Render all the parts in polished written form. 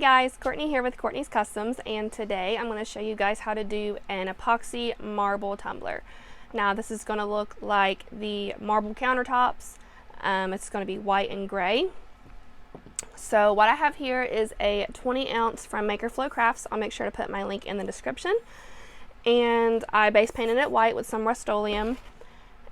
guys, Courtney here with Courtney's Customs, and today I'm going to show you guys how to do an epoxy marble tumbler. Now this is going to look like the marble countertops. It's going to be white and gray. So what I have here is a 20 ounce from Maker Flow Crafts. I'll make sure to put my link in the description. And I base painted it white with some Rust-Oleum.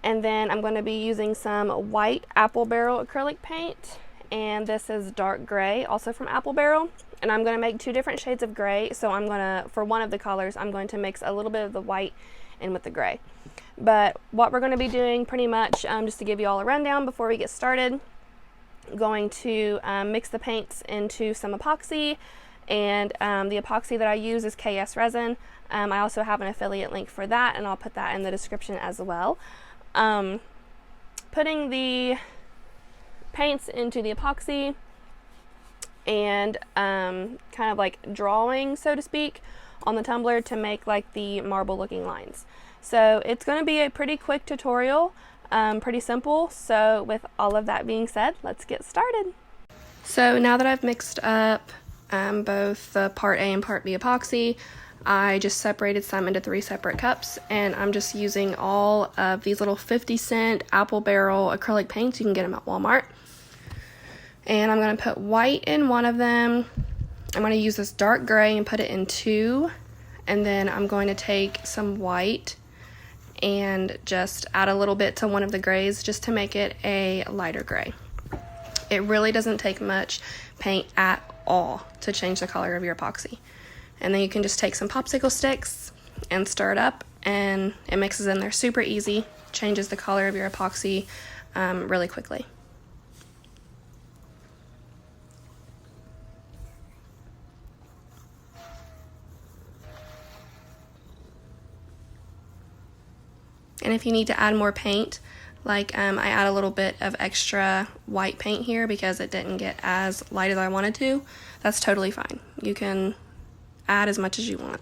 And then I'm going to be using some white Apple Barrel acrylic paint. And this is dark gray, also from Apple Barrel. And I'm going to make two different shades of gray. So I'm going to, for one of the colors, I'm going to mix a little bit of the white in with the gray. But what we're going to be doing pretty much, just to give you all a rundown before we get started, I'm going to mix the paints into some epoxy. And the epoxy that I use is KS resin. I also have an affiliate link for that, and I'll put that in the description as well. Putting the paints into the epoxy and kind of like drawing, so to speak, on the tumbler to make like the marble looking lines. So it's going to be a pretty quick tutorial, pretty simple. So with all of that being said, let's get started. So now that I've mixed up both the part A and part B epoxy, I just separated some into 3 separate cups, and I'm just using all of these little 50-cent Apple Barrel acrylic paints. You can get them at Walmart. And I'm going to put white in one of them. I'm going to use this dark gray and put it in 2. And then I'm going to take some white and just add a little bit to one of the grays just to make it a lighter gray. It really doesn't take much paint at all to change the color of your epoxy. And then you can just take some popsicle sticks and stir it up, and it mixes in there super easy, changes the color of your epoxy really quickly. And if you need to add more paint, like I add a little bit of extra white paint here because it didn't get as light as I wanted to, that's totally fine. You can add as much as you want.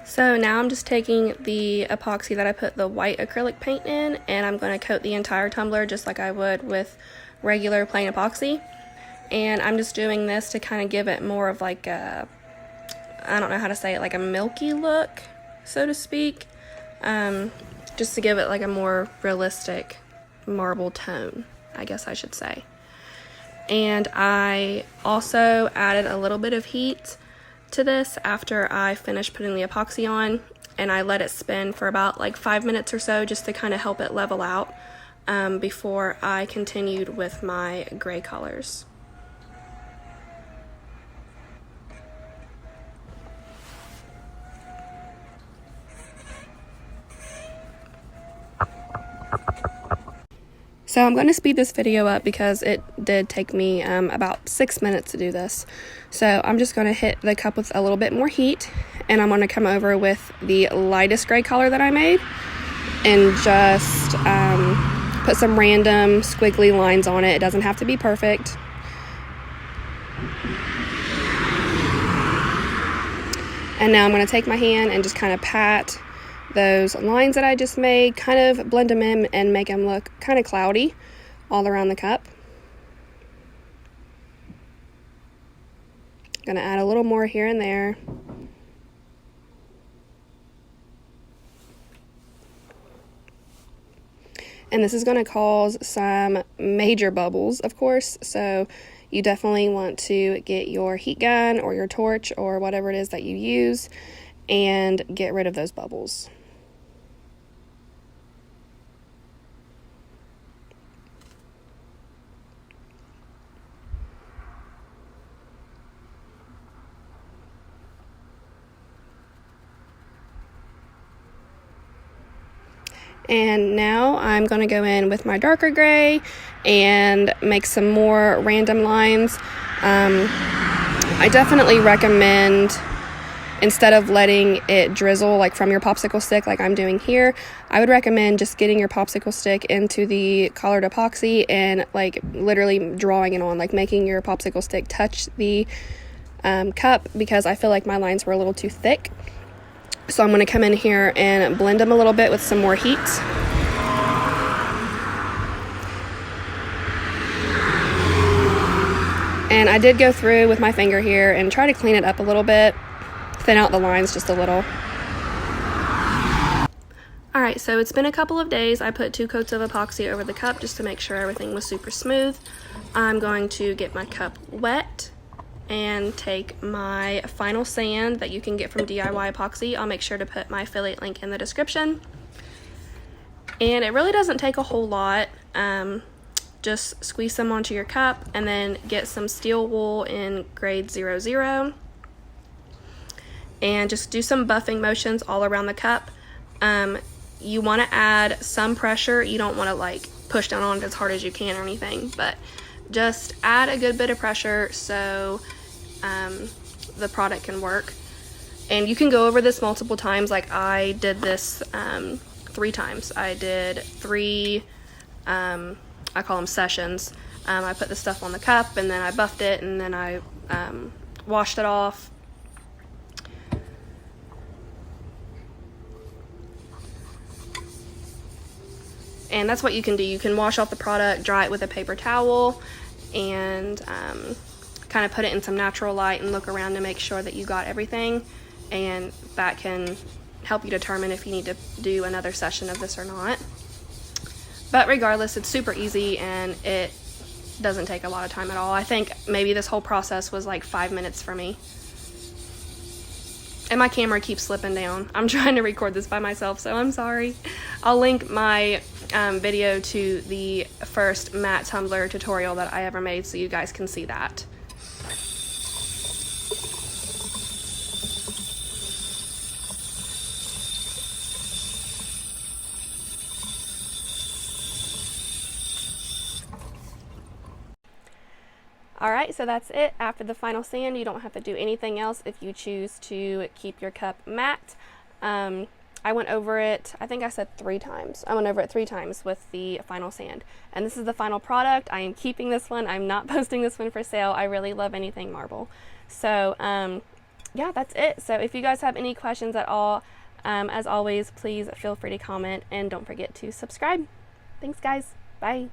So now I'm just taking the epoxy that I put the white acrylic paint in, and I'm going to coat the entire tumbler just like I would with regular plain epoxy. And I'm just doing this to kind of give it more of like a, I don't know how to say it, like a milky look, so to speak. Just to give it like a more realistic marble tone, I guess I should say. And I also added a little bit of heat to this after I finished putting the epoxy on, and I let it spin for about like 5 minutes or so just to kind of help it level out before I continued with my gray colors. So I'm going to speed this video up because it did take me about 6 minutes to do this. So I'm just going to hit the cup with a little bit more heat, and I'm going to come over with the lightest gray color that I made and just put some random squiggly lines on it. It doesn't have to be perfect. And now I'm going to take my hand and just kind of pat those lines that I just made, kind of blend them in and make them look kind of cloudy all around the cup. Gonna add a little more here and there. And this is gonna cause some major bubbles, of course, so you definitely want to get your heat gun or your torch or whatever it is that you use and get rid of those bubbles. And now I'm going to go in with my darker gray and make some more random lines. I definitely recommend instead of letting it drizzle like from your popsicle stick like I'm doing here, I would recommend just getting your popsicle stick into the colored epoxy and like literally drawing it on, like making your popsicle stick touch the cup, because I feel like my lines were a little too thick. So I'm going to come in here and blend them a little bit with some more heat. And I did go through with my finger here and try to clean it up a little bit, thin out the lines just a little. Alright, so it's been a couple of days. I put 2 coats of epoxy over the cup just to make sure everything was super smooth. I'm going to get my cup wet and take my final sand that you can get from DIY Epoxy. I'll make sure to put my affiliate link in the description. And it really doesn't take a whole lot. Just squeeze some onto your cup and then get some steel wool in grade 00 and just do some buffing motions all around the cup. You want to add some pressure. You don't want to like push down on it as hard as you can or anything, but just add a good bit of pressure so the product can work. And you can go over this multiple times. Like I did this 3 times. I did 3 I call them sessions. I put the stuff on the cup and then I buffed it and then I washed it off. And that's what you can do. You can wash off the product, dry it with a paper towel, and kind of put it in some natural light and look around to make sure that you got everything. And that can help you determine if you need to do another session of this or not. But regardless, it's super easy and it doesn't take a lot of time at all. I think maybe this whole process was like 5 minutes for me. And my camera keeps slipping down. I'm trying to record this by myself, so I'm sorry. I'll link my video to the first matte tumbler tutorial that I ever made so you guys can see that. Alright, so that's it. After the final sand, you don't have to do anything else if you choose to keep your cup matte. I went over it, I think I said 3 times. I went over it 3 times with the final sand. And this is the final product. I am keeping this one. I'm not posting this one for sale. I really love anything marble. So, yeah, that's it. So if you guys have any questions at all, as always, please feel free to comment and don't forget to subscribe. Thanks, guys. Bye.